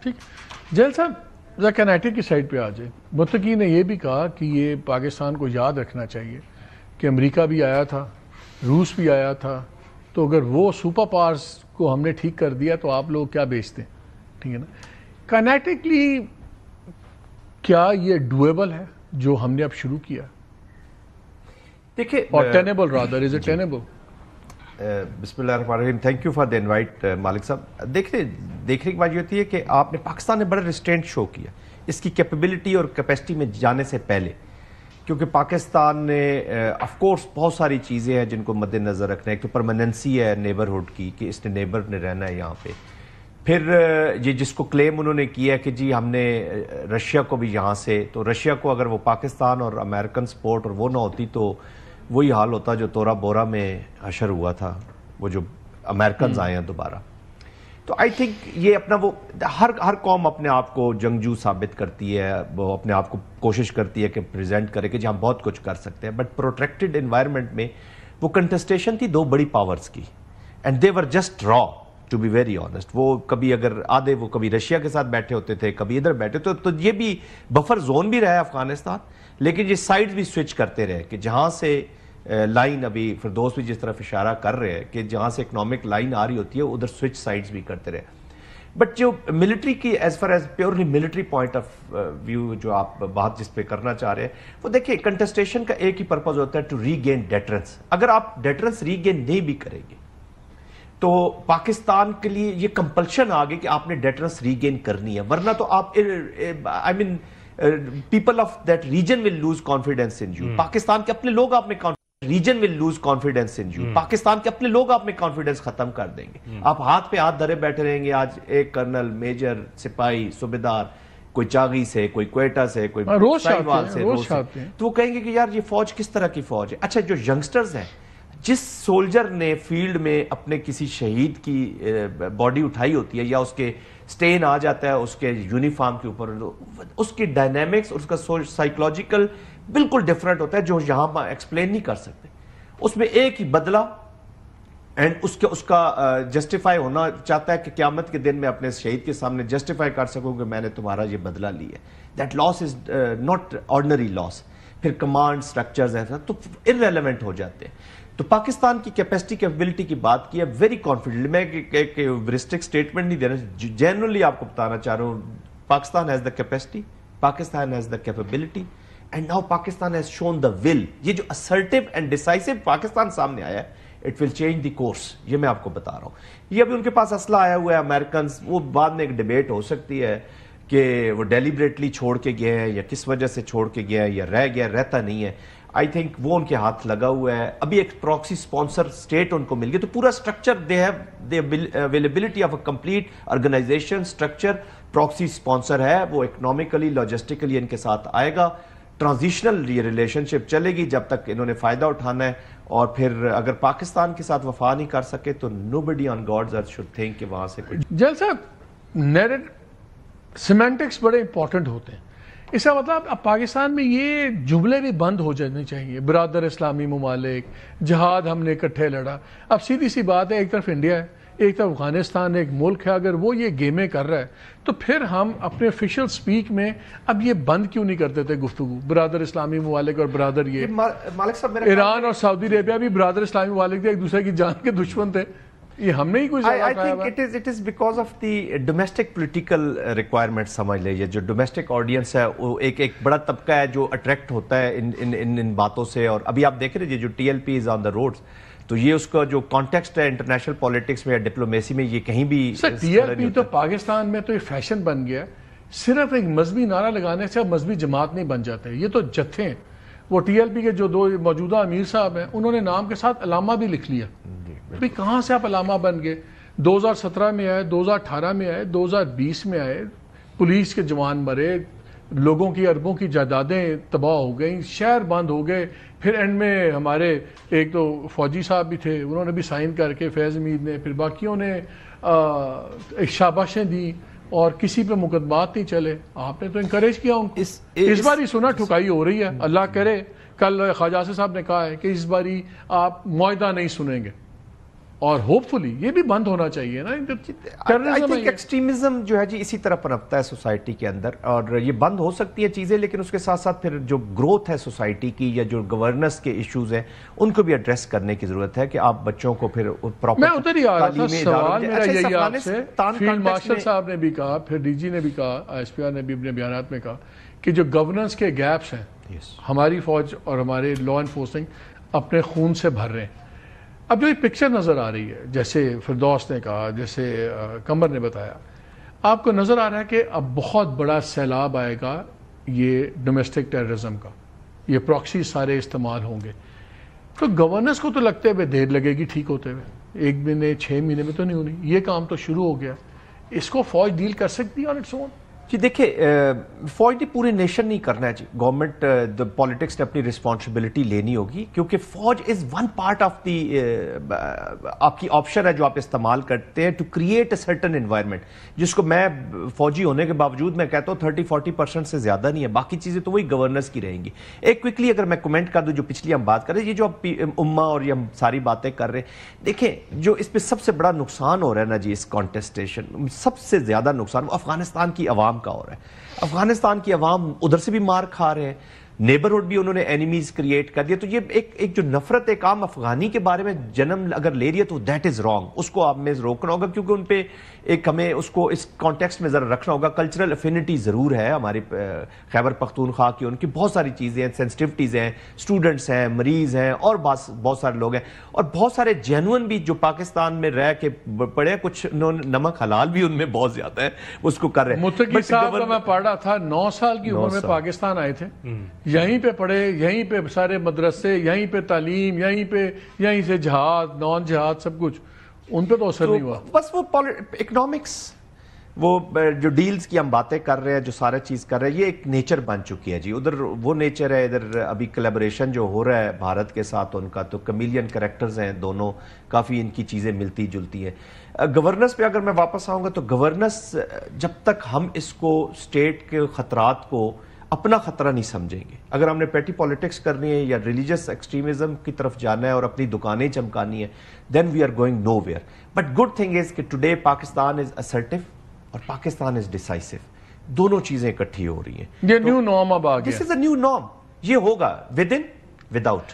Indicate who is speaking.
Speaker 1: ٹھیک. جیل صاحب ذرا کنیٹک کی سائڈ پہ آ جائے. متقی نے یہ بھی کہا کہ یہ پاکستان کو یاد رکھنا چاہیے کہ امریکہ بھی آیا تھا, روس بھی آیا تھا, تو اگر وہ سپر پاورز کو ہم نے ٹھیک کر دیا تو آپ لوگ کیا بیچتے ہیں, ٹھیک ہے نا. کنیٹکلی کیا یہ ڈویبل ہے جو ہم نے اب شروع کیا,
Speaker 2: دیکھیے
Speaker 1: اور ٹینیبل رادر از اٹ ٹینیبل؟
Speaker 2: بسم اللہ الرحمن الرحیم. Thank you for the invite Malik sahab. دیکھنے کی بات یہ ہوتی ہے کہ آپ نے پاکستان نے بڑا ریسٹرینٹ شو کیا اس کی کیپیبلٹی اور کیپیسٹی میں جانے سے پہلے, کیونکہ پاکستان نے آف کورس بہت ساری چیزیں ہیں جن کو مد نظر رکھنا ہے. ایک تو پرماننسی ہے نیبرہڈ کی کہ اس نے نیبر نے رہنا ہے یہاں پہ. پھر یہ جس کو کلیم انہوں نے کیا ہے کہ جی ہم نے رشیا کو بھی یہاں سے, تو رشیا کو اگر وہ پاکستان اور امریکن سپورٹ اور وہ نہ ہوتی تو وہی حال ہوتا جو تورا بورا میں حشر ہوا تھا, وہ جو امریکنز آئے ہیں دوبارہ. تو آئی تھنک یہ اپنا وہ ہر قوم اپنے آپ کو جنگجو ثابت کرتی ہے, وہ اپنے آپ کو کوشش کرتی ہے کہ پریزنٹ کرے کہ جی ہم بہت کچھ کر سکتے ہیں. بٹ پروٹیکٹڈ انوائرمنٹ میں وہ کنٹسٹیشن تھی دو بڑی پاورز کی, اینڈ دے ور جسٹ را ٹو بی ویری آنیسٹ. وہ کبھی اگر آدھے وہ کبھی رشیا کے ساتھ بیٹھے ہوتے تھے, کبھی ادھر بیٹھے, تو یہ بھی بفر زون بھی رہا ہے افغانستان, لیکن یہ سائڈز بھی سوئچ کرتے رہے کہ جہاں سے لائن, ابھی فردوس بھی جس طرف اشارہ کر رہے ہیں کہ جہاں سے اکنامک لائن آ رہی ہوتی ہے ادھر سوئچ سائڈز بھی کرتے رہے. بٹ جو ملٹری کی as far as purely military point of view جو آپ بات جس پہ کرنا چاہ رہے ہیں, وہ دیکھیں کنٹسٹیشن کا ایک ہی پرپز ہوتا ہے ٹو ری گین ڈیٹرنس. اگر آپ ڈیٹرنس ری گین نہیں بھی کریں گے تو پاکستان کے لیے یہ کمپلشن آ گئی کہ آپ نے ڈیٹرنس ری گین کرنی ہے, ورنہ تو آپ I mean people of that region will lose confidence in you. Pakistan کے اپنے لوگ آپ میں region will lose confidence in you. Pakistan کے اپنے لوگ آپ میں کانفیڈینس ختم کر دیں گے. آپ ہاتھ پہ ہاتھ دھرے بیٹھے رہیں گے. آج ایک کرنل, میجر, سپاہی, صوبیدار, کوئی چاغی سے, کوئی کوئٹہ سے, کوئی سائیوال سے, تو وہ کہیں گے کہ یار یہ فوج کس طرح کی فوج ہے. اچھا جو ینگسٹرز ہیں, جس سولجر نے فیلڈ میں اپنے کسی شہید کی باڈی اٹھائی ہوتی ہے یا اس کے سٹین آ جاتا ہے اس کے یونیفارم کے اوپر, اس کی ڈائنامکس, اس کا سائیکولوجیکل بالکل ڈیفرنٹ ہوتا ہے جو یہاں پر ایکسپلین نہیں کر سکتے. اس میں ایک ہی بدلہ, اینڈ اس کا جسٹیفائی ہونا چاہتا ہے کہ قیامت کے دن میں اپنے شہید کے سامنے جسٹیفائی کر سکوں کہ میں نے تمہارا یہ بدلہ لیا ہے. That loss is not ordinary loss. پھر کمانڈ سٹرکچرز ہیں تو ارریلیونٹ ہو جاتے ہیں. تو پاکستان کی کیپیسٹی کیپیبلٹی کی بات کی ہے, ویری کانفیڈنٹ. میں ایک ورسٹک سٹیٹمنٹ نہیں دینا, جنرلی آپ کو بتانا چاہ رہا ہوں. Pakistan has the capacity, Pakistan has the capability, and now Pakistan has shown the will. یہ جو assertive and decisive پاکستان سامنے آیا ہے, it will change the course. یہ میں آپ کو بتا رہا ہوں. یہ ابھی ان کے پاس اسلحہ آیا ہوا ہے امریکنز, وہ بعد میں ایک ڈیبیٹ ہو سکتی ہے کہ وہ ڈیلیبریٹلی چھوڑ کے گئے ہیں یا کس وجہ سے چھوڑ کے گیا ہے یا رہ گیا, رہتا نہیں ہے. آئی تھنک وہ ان کے ہاتھ لگا ہوا ہے. ابھی ایک پراکسی اسپانسر اسٹیٹ ان کو مل گئی, تو پورا structure they have the availability of a complete organisation structure. Proxy sponsor ہے, وہ اکنامکلی لاجسٹیکلی ان کے ساتھ آئے گا. ٹرانزیشنل یہ ریلیشن شپ چلے گی جب تک انہوں نے فائدہ اٹھانا ہے, اور پھر اگر پاکستان کے ساتھ وفا نہیں کر سکے تو nobody on God's earth should think کہ وہاں سے کچھ.
Speaker 1: جیل صاحب سیمینٹکس بڑے امپورٹنٹ ہوتے ہیں. اس کا مطلب اب پاکستان میں یہ جملے بھی بند ہو جانے چاہیے, برادر اسلامی ممالک, جہاد ہم نے اکٹھے لڑا. اب سیدھی سی بات ہے, ایک طرف انڈیا ہے, ایک طرف افغانستان ایک ملک ہے. اگر وہ یہ گیمیں کر رہا ہے تو پھر ہم اپنے آفیشیل سپیک میں اب یہ بند کیوں نہیں کرتے تھے گفتگو, برادر اسلامی ممالک اور برادر یہ
Speaker 2: مالک صاحب
Speaker 1: ایران اور سعودی عربیہ بھی برادر اسلامی ممالک تھے, ایک دوسرے کی جان کے دشمن تھے. یہ ہم نے ہی کچھ
Speaker 2: I think it is because of the domestic political requirement. سمجھ لیجیے جو ڈومیسٹک آڈینس ہے وہ ایک بڑا طبقہ ہے جو اٹریکٹ ہوتا ہے ان باتوں سے. اور ابھی آپ دیکھ رہے ہیں جو TLP is on the roads, تو یہ اس کا جو کانٹیکسٹ ہے انٹرنیشنل پالیٹکس میں یا ڈپلومیسی میں, یہ کہیں بھی
Speaker 1: TLP تو پاکستان میں تو یہ فیشن بن گیا. صرف ایک مذہبی نعرہ لگانے سے اب مذہبی جماعت نہیں بن جاتے, یہ تو جتھے ہیں. وہ TLP کے جو دو موجودہ امیر صاحب ہیں انہوں نے نام کے ساتھ علامہ بھی لکھ لیا. بھی کہاں سے آپ علامہ بن گئے؟ 2017 میں آئے, 2018 میں آئے, 2020 میں آئے, پولیس کے جوان مرے, لوگوں کی اربوں کی جائیدادیں تباہ ہو گئیں, شہر بند ہو گئے. پھر اینڈ میں ہمارے ایک تو فوجی صاحب بھی تھے, انہوں نے بھی سائن کر کے, فیض امید نے, پھر باقیوں نے شاباشیں دی اور کسی پہ مقدمات نہیں چلے. آپ نے تو انکریج کیا ان کو. اس بار ہی سنا ٹھکائی ہو رہی ہے, اللہ کرے. کل خواجہ صاحب نے کہا ہے کہ اس باری آپ معاہدہ نہیں سنیں گے. اور ہوپ فلی یہ بھی بند ہونا چاہیے نا.
Speaker 2: آئی تھنک ایکسٹریمزم جو ہے جی اسی طرح پنپتا ہے سوسائٹی کے اندر, اور یہ بند ہو سکتی ہے چیزیں, لیکن اس کے ساتھ ساتھ پھر جو گروتھ ہے سوسائٹی کی یا جو گورننس کے ایشوز ہیں ان کو بھی ایڈریس کرنے کی ضرورت ہے کہ آپ بچوں کو پھر پراپر.
Speaker 1: میں ادھر ہی آ رہا تھا, سوال میرا یہی آپ سے. فیلڈ مارشل صاحب نے بھی کہا, پھر ڈی جی نے بھی کہا, ایس پی آر نے بھی اپنے بیانات میں کہا کہ جو گورننس کے گیپس ہیں ہماری فوج اور ہمارے لا انفورسنگ اپنے خون سے بھر رہے ہیں. اب جو یہ پکچر نظر آ رہی ہے, جیسے فردوس نے کہا, جیسے قمر نے بتایا, آپ کو نظر آ رہا ہے کہ اب بہت بڑا سیلاب آئے گا یہ ڈومیسٹک ٹیررزم کا, یہ پراکسی سارے استعمال ہوں گے. تو گورننس کو تو لگتے ہوئے دیر لگے گی ٹھیک ہوتے ہوئے, 1 مہینے 6 مہینے میں تو نہیں ہونی. یہ کام تو شروع ہو گیا, اس کو فوج ڈیل کر سکتی ہے آن اٹس اون.
Speaker 2: جی دیکھیں, فوج نے پورے نیشن نہیں کرنا ہے جی, گورنمنٹ پالیٹکس نے اپنی رسپانسبلٹی لینی ہوگی, کیونکہ فوج is one part of the آپ کی آپشن ہے جو آپ استعمال کرتے ہیں to create a certain environment, جس کو میں فوجی ہونے کے باوجود میں کہتا ہوں 30-40% سے زیادہ نہیں ہے, باقی چیزیں تو وہی گورننس کی رہیں گی. ایک کوئکلی اگر میں کمنٹ کر دوں, جو پچھلی ہم بات کر رہے ہیں, یہ جو امہ اور یہ ہم ساری باتیں کر رہے ہیں, دیکھیں جو اس پہ سب سے بڑا نقصان ہو رہا ہے نا جی, اس کانٹیسٹیشن سب سے زیادہ نقصان وہ افغانستان کی عوام کا ہو رہا ہے. افغانستان کی عوام ادھر سے بھی مار کھا رہے ہیں, نیبرہڈ بھی انہوں نے اینیمیز کریٹ کر دیا. تو یہ ایک جو نفرت ایک عام افغانی کے بارے میں جنم اگر لے رہی ہے تو دیٹ از رانگ, اس کو آپ میں روکنا ہوگا, کیونکہ ان پہ ایک ہمیں اس کو اس کانٹیکسٹ میں ذرا رکھنا ہوگا. کلچرل افینٹی ضرور ہے ہماری خیبر پختونخوا کی, ان کی بہت ساری چیزیں ہیں, سینسٹیوٹیز ہیں, اسٹوڈنٹس ہیں, مریض ہیں, اور بہت سارے لوگ ہیں, اور بہت سارے جینون بھی جو پاکستان میں رہ کے پڑے, کچھ نمک حلال بھی ان میں بہت زیادہ ہے, اس کو کر رہے ہیں.
Speaker 1: متقی صاحب کا میں پڑھ رہا تھا, 9 سال کی عمر میں پاکستان آئے تھے, یہیں پہ پڑھے, یہیں پہ سارے مدرسے, یہیں پہ تعلیم, یہیں سے جہاد, نان جہاد سب کچھ, ان پہ تو اثر نہیں ہوا.
Speaker 2: بس وہ اکنامکس, وہ جو ڈیلز کی ہم باتیں کر رہے ہیں, جو سارا چیز کر رہے ہیں, یہ ایک نیچر بن چکی ہے جی. ادھر وہ نیچر ہے, ادھر ابھی کلیبریشن جو ہو رہا ہے بھارت کے ساتھ ان کا, تو کمیلین کریکٹرز ہیں دونوں, کافی ان کی چیزیں ملتی جلتی ہیں. گورننس پہ اگر میں واپس آؤں گا تو گورننس جب تک ہم اس کو اسٹیٹ کے خطرات کو اپنا خطرہ نہیں سمجھیں گے, اگر ہم نے پیٹی پالیٹکس کرنی ہے یا ریلیجس ایکسٹریمزم کی طرف جانا ہے اور اپنی دکانیں چمکانی ہے, then we are going nowhere. But good thing is کہ ٹوڈے پاکستان از اسرٹیو اور پاکستان از ڈیسائسو, دونوں چیزیں اکٹھی ہو رہی ہیں.
Speaker 1: یہ نیو نارم اب آ گیا,
Speaker 2: دس از اے نیو نارم, یہ ہوگا ود ان ود آؤٹ.